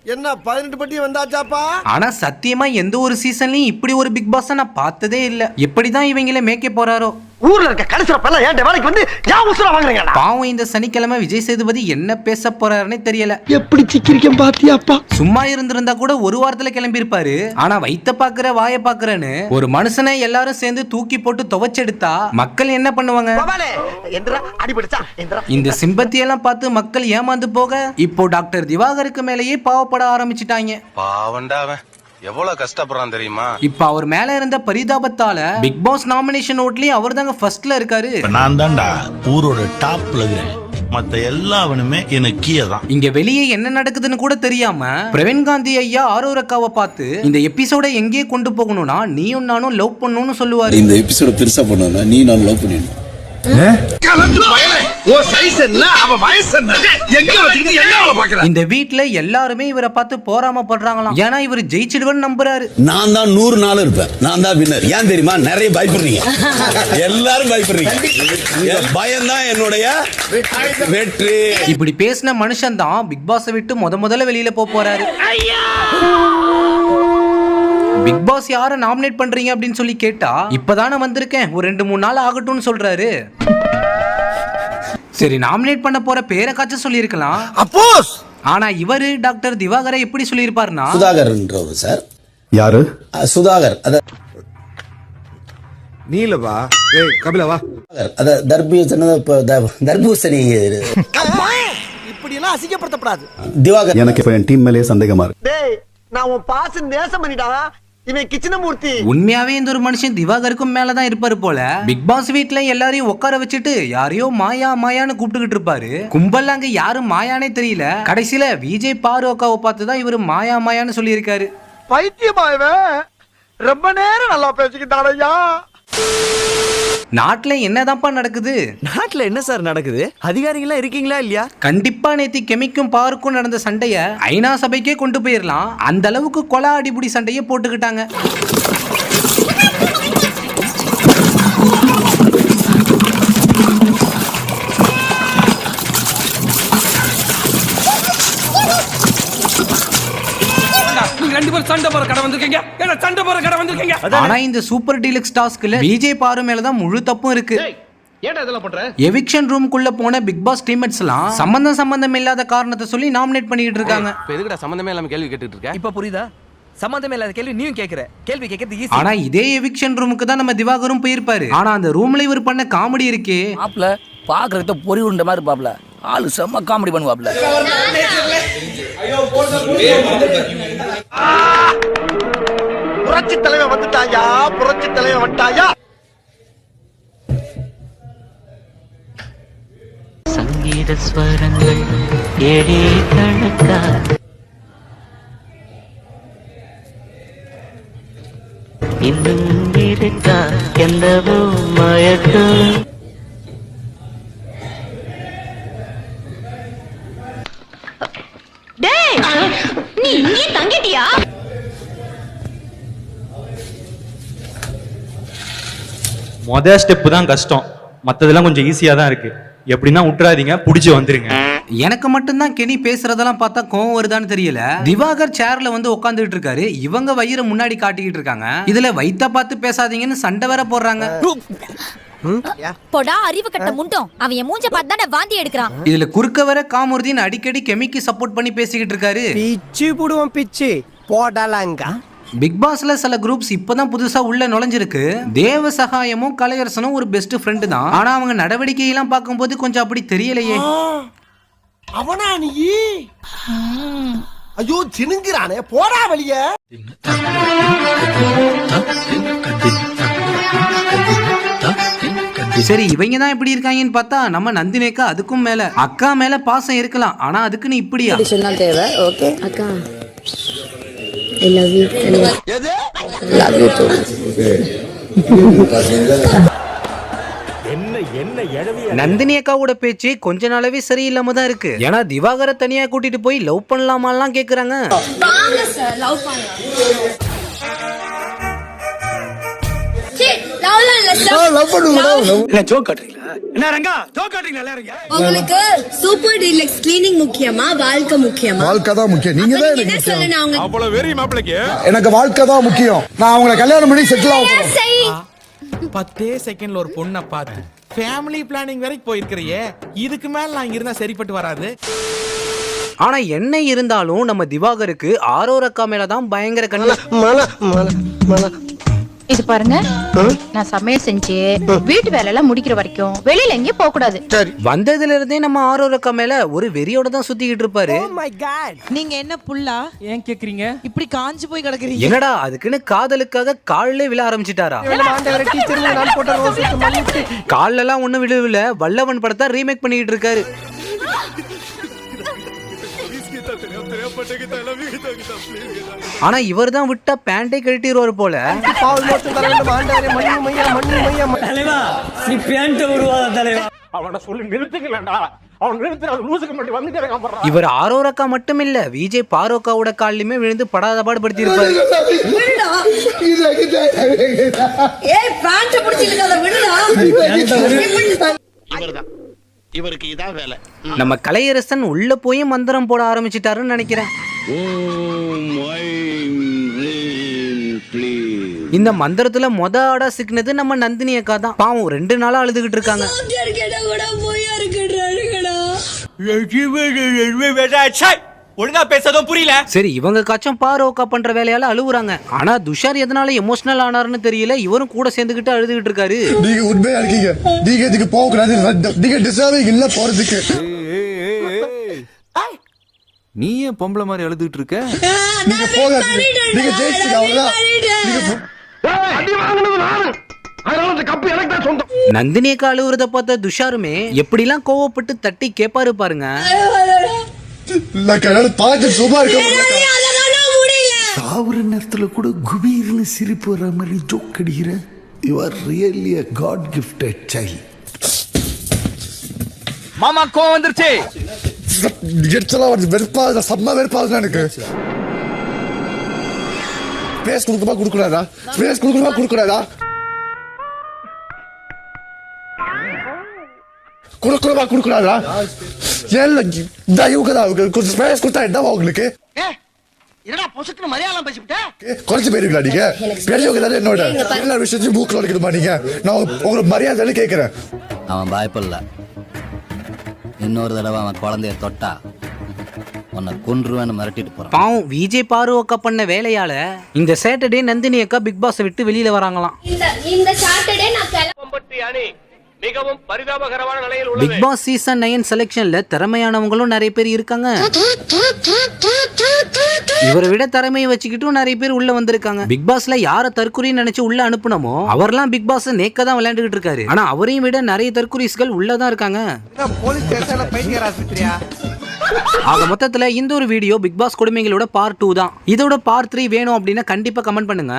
என்ன 18 பட்டி வந்தாச்சாப்பா? ஆனா சத்தியமா எந்த ஒரு சீசன்லயும் இப்படி ஒரு பிக் பாஸ் நான் பார்த்ததே இல்ல. எப்படிதான் இவங்கள மேய்க்க போறாரோ. ஊர்ல இருக்க கடைசிரப்பெல்லாம் ஏன் வேலைக்கு வந்து யா உசுர வாங்குறீங்க? பாவம் இந்த சனிக்கிழமை விஜய் சேதுபதி என்ன பேச போறாருன்னே தெரியல. எப்படி சிக்கிரிக்கம் பாத்தியாப்பா? சும்மா இருந்திருந்தா கூட ஒரு வாரத்துல கிளம்பி இருப்பாரு. ஆனா வைத்த பாக்குற வாய பாக்குறேன்னு ஒரு மனுஷனை எல்லாரும் சேர்ந்து தூக்கி போட்டு துவைச்செடுத்தா மக்கள் என்ன பண்ணுவாங்க? இந்த சிம்பத்தி எல்லாம் பார்த்து மக்கள் ஏமாந்து போக இப்போ டாக்டர் திவாகருக்கு மேலேயே பாவப்பட ஆரம்பிச்சிட்டாங்க. பாவண்டாவன் எவ்வளவு கஷ்டப்படுறான் தெரியுமா? இப்ப அவர் மேல இருந்த பரிதாபத்தால பிக் பாஸ் நாமினேஷன் ஓட்லயே அவர் தாங்க ஃபர்ஸ்ட்ல இருக்காரு. நான் தான்டா ஊரோட டாப்ல இருக்கிறேன். மத்த எல்லாவனுமே எனக்கு கீழே தான். இங்க வெளியே என்ன நடக்குதுன்னு கூட தெரியாம பிரவீன் காந்தி ஐயா ஆரோரக்காவை பார்த்து இந்த எபிசோட எங்கே கொண்டு போகணும்னா நீயும் நானும் லவ் பண்ணணும்னு சொல்லுவாரு. இந்த எபிசோட பெருசா பண்ணா நீ நான் லவ் பண்ணிடணும். இந்த வீட்ல எல்லாருமே இவரை பார்த்து போராம பண்றாங்களாம். ஏன்னா இவர் ஜெயிச்சிடுவன்னு நம்புறாரு. நான் தான் 100 நாள் இருப்பேன். நான் தான் வின்னர். ஏன் தெரியுமா? நிறைய பயப்படுறீங்க. எல்லாரும் பயப்படுறீங்க. பயம் தான் என்னுடைய வெற்றி. இப்படி பேசின மனுஷன் தான் பிக் பாஸ் விட்டு முதல்ல வெளியில போறாரு. பிக் பாஸ் யாரை நாமினேட் பண்றீங்க அப்படின்னு சொல்லி கேட்டா இப்பதானே வந்திருக்கேன், ஒரு 2-3 நாள் ஆகட்டும்னு சொல்றாரு. சரி, நாமினேட் பண்ண போற பேரை காச்சும் சொல்லியிருக்கலாம். அப்போஸ் ஆனா இவரு டாக்டர் திவாகரை எப்படி சொல்லியிருப்பாருன்னா சுதாகர்ன்றவர் சார். யாரு? சுதாகர். அத நீலவா? ஏய் கபிலவா? அத தர்பூசணி இப்படி எல்லாம் அசிங்கப்படுத்தப்படாது. திவாகர். எனக்கு இப்ப என் டீம் மேலேயே சந்தேகமா இருக்கு. டேய், நான் உன் பாச நேசம் பண்ணிட்டா. இவன் கிச்சனமூர்த்தி. உண்மையாவே இந்த ஒரு மனுஷன் திவாகருக்கும் மேலதான் இருப்பாரு போல. பிக் பாஸ் வீட்ல எல்லாரையும் உட்கார வச்சுட்டு யாரையோ மாயா மாயான்னு கூப்பிட்டுக்கிட்டு இருப்பாரு. கும்பல் அங்க யாரும் மாயானே தெரியல. கடைசியில விஜய் பார்வக்காவை பார்த்துதான் இவரு மாயா மாயான்னு சொல்லி இருக்காரு. பைத்தியமாயவன் ரொம்ப நேரம் நல்லா பேசிக்கிட்டாரையா. நாட்டுல என்னதான்ப்பா நடக்குது? நாட்டுல என்ன சார் நடக்குது? அதிகாரிகளா இருக்கீங்களா இல்லையா? கண்டிப்பா நேத்தி கெமிக்கும் பாருக்கும் நடந்த சண்டைய ஐநா சபைக்கே கொண்டு போயிடலாம். அந்த அளவுக்கு கொலை அடிபுடி சண்டையை போட்டுக்கிட்டாங்க. ஆனா இந்த சூப்பர் டீலக்ஸ் டாஸ்க்ல விஜய் பாரு மேலதான் முழு தப்பும் இருக்கு. எவிக்ஷன் ரூம்க்குள்ள போன பிக் பாஸ் டீம்மேட்ஸ் எல்லாம் சம்பந்தம் இல்லாத காரணத்தை சொல்லி நாமினேட் பண்ணிட்டு இருக்காங்க. எதுக்குடா சம்பந்தமே இல்லாம கேள்வி கேட்டுட்டு இருக்க? இப்ப புரியுதா? சம்பந்தமே இல்லாத கேள்வி நீயும் கேக்குற. கேள்வி கேக்குறது ஈஸி. ஆனா இதே எவிக்ஷன் ரூமுக்கு தான் நம்ம திவாகரும் போயிருப்பாரு. ஆனா அந்த ரூம்ல இவர் பண்ண காமெடி இருக்கே, மாப்ள பாக்குறத பொறி உருண்ட மாதிரி பாப்ல ஆளு செம்ம காமெடி பண்ணுவாப்ல. புரட்சி தலைவன் வந்துட்டாயா, புரட்சி தலைவன் வந்துட்டாயா. சங்கீத ஸ்வரங்கள் ஏழே கணக்கா இன்னும் இருக்கா எந்தவோ மயக்கம். டேய், நீ இங்கே தங்கிட்டியா? மொதல் ஸ்டெப் தான் கஷ்டம், மற்றதெல்லாம் கொஞ்சம் ஈஸியாக தான் இருக்கு. எப்படின்னா விட்டுறாதீங்க, பிடிச்சி வந்துருங்க. எனக்கு மட்டும்தான் கெனி பேசுறதெல்லாம் பார்த்தா கோவம் வருதான்னு தெரியல. திவாகர் சேர்ல வந்து உட்காந்துட்டு இருக்காரு, இவங்க வயிறு முன்னாடி காட்டிக்கிட்டு இருக்காங்க. இதுல வைத்த பார்த்து பேசாதீங்கன்னு சண்டை வேற போடுறாங்க. போடா அறிவு கட்ட முண்டோம், அவன் என் மூஞ்ச பார்த்து தானே வாந்தி எடுக்கிறான். இதுல குறுக்க வர காமுருதீன் அடிக்கடி கெமிக்கு சப்போர்ட் பண்ணி பேசிக்கிட்டு இருக்காரு. பிச்சு புடுவோம் பிச்சு போடலாங்க. பிக் பாஸ்ல சில குரூப்ஸ் இப்பதான் புதுசா உள்ள நுழைஞ்சிருக்கு. தேவ சகாயமும் கலையரசனும் ஒரு பெஸ்ட் ஃப்ரெண்டு தான். ஆனா அவங்க நடவடிக்கையெல்லாம் பார்க்கும்போது கொஞ்சம் அப்படி தெரியலையே. அவனா நீ? ஐயோ சினுங்கிறானே, போடா வெளிய. சரி, இவங்க தான் இப்படி இருக்காங்கன்னு பார்த்தா நம்ம நந்தினேக்கா அதுக்கும் மேல. அக்கா மேல பாசம் இருக்கலாம், ஆனா அதுக்கு நீ இப்படியா? தேவை. ஓகே அக்கா, I love you. Love you too. Nandini அக்காவோட பேச்சு கொஞ்ச நாளாவே சரியில்லாம தான் இருக்கு. ஏன்னா திவாகரை தனியா கூட்டிட்டு போய் லவ் பண்ணலாமாலாம் கேக்குறாங்க. லவ் உங்களுக்கு சூப்பர் டீலக்ஸ் கிளீனிங் முக்கியமா வாழ்க்கை முக்கியமா? வாழ்க்கை தான் முக்கியம். நீங்க தான் எனக்கு முக்கியம். சொல்லணும் அவங்க அவ்வளவு வெறி மாப்பிளைக்கு எனக்கு வாழ்க்கை தான் முக்கியம். நான் அவங்கள கல்யாணம் பண்ணி செட்டில் ஆகணும். 10 செகண்ட்ல ஒரு பொண்ணை பார்த்து ஃபேமிலி பிளானிங் வரைக்கும் போயிருக்கிறியே, இதுக்கு மேல நான் இருந்தா சரிப்பட்டு வராது. ஆனா என்ன இருந்தாலும் நம்ம திவாகருக்கு ஆரோரக்கா மேலதான் பயங்கர கண்ணு. இது பாருங்க, நான் சமையல் செஞ்சு வீட்டு வேலை எல்லாம் முடிக்கிற வரைக்கும் வெளியில எங்கேயும் போக கூடாது. வந்ததுல இருந்தே நம்ம ஆரோரக்கா மேல ஒரு வெறியோட தான் சுத்திக்கிட்டு இருப்பாரு. நீங்க என்ன புல்லா ஏன் கேக்குறீங்க? இப்படி காஞ்சு போய் கிடக்குறீங்க? என்னடா அதுக்குன்னு காதலுக்காக காலிலே விழ ஆரம்பிச்சிட்டாரா? கால்ல எல்லாம் ஒண்ணும் விழுவில, வல்லவன் படத்தை ரீமேக் பண்ணிட்டு இருக்காரு. ஆனா இவர் தான் விட்டா பேண்டே கழட்டிடுவாரு போல. இவர் ஆரோரக்கா மட்டும் இல்ல, விஜய் பாரோக்காவோட காலிலுமே விழுந்து படாத பாடுபடுத்தி இருப்பாரு. இவருக்கு இதான் வேலை. நம்ம கலையரசன் உள்ள போய் மந்திரம் போட ஆரம்பிச்சிட்டாருன்னு நினைக்கிறேன். இந்த மந்திரத்துல மொத ஆடா சிக்கினது நம்ம நந்தினி அக்கா தான். பாவம் 2 நாளா அழுதுகிட்டு இருக்காங்க. ஒழுங்கா பேசதும் புரியல. சரி, இவங்க காச்சும் பாரோக்கா பண்ற வேலையால அழுவுறாங்க. ஆனா துஷார் எதனால எமோஷனல் ஆனாருன்னு தெரியல, இவரும் கூட சேர்ந்துகிட்டு அழுதுகிட்டு இருக்காரு. நீங்க உண்மையா இருக்கீங்க. நீங்க இதுக்கு போக கூடாது. நீங்க டிசர்விங் இல்ல போறதுக்கு. நீ ஏன் பொம்பளை மாதிரி அழுதுகிட்டு இருக்க? நீங்க போக. நீங்க ஜெயிச்சிங்க அவ்வளவுதான். நந்தினி அக்கா அழுவுறத பார்த்த துஷாருமே எப்படிலாம் கோவப்பட்டு தட்டி கேப்பாரு பாருங்க. சாவுற நேரத்துல கூட குபீர்னு சிரிப்பு வர மாதிரி ஜோக் அடிக்கிற. You are really a god gifted child. மாமா கோவம் வந்துருச்சு. வெறுப்பாது, செம்ம வெறுப்பாது எனக்கு. ஸ்பேஸ் கொடுக்கமா கொடுக்கூடாதா? ஸ்பேஸ் கொடுக்கமா கொடுக்கூடாதா? கொடுக்கமா கொடுக்கூடாதா? ஏன் கொஞ்சம் ஸ்பேஸ் கொடுத்தா என்ன உங்களுக்கு? என்னடா பொசுக்குன்னு மலையாளம் பேசிவிட்ட? குறைச்சு போயிருக்கீங்களா நீங்க? பெரியவங்க தானே என்னோட எல்லா விஷயத்தையும் மூக்கில் உடைக்கணுமா நீங்க? நான் உங்களை மரியாதை கேட்கிறேன். அவன் பயப்படல. இன்னொரு தடவை அவன் குழந்தைய தொட்டா உன்னை கொன்றுவேன்னு மிரட்டிட்டு போறான். பாவம் விஜய் பாரு அக்கா பண்ண வேலையால இந்த சாட்டர்டே நந்தினி அக்கா பிக் பாஸ் விட்டு வெளியில வராங்களாம். இந்த சாட்டர்டே நான் மிகவும் பரிதாபகரமான நிலையில் பிக் பாஸ் சீசன் 9 செலக்ஷன்ல திறமையானவங்களும் நிறைய பேர் இருக்காங்க. இவரை விட திறமையை வச்சுக்கிட்டும் நிறைய பேர் உள்ள வந்திருக்காங்க. பிக் பாஸ்ல யார தற்குறின்னு நினைச்சு உள்ள அனுப்புனமோ அவர்லாம் பிக் பாஸ் நேக்க தான் விளையாண்டுகிட்டு இருக்காரு. ஆனா அவரையும் விட நிறைய தற்குறிஸ்கள் உள்ளதான் இருக்காங்க. ஆக மொத்தத்துல இந்த ஒரு வீடியோ பிக் பாஸ் கொடுமைகளோட பார்ட் 2 தான். இதோட பார்ட் 3 வேணும் அப்படின்னா கண்டிப்பா கமெண்ட் பண்ணுங்க.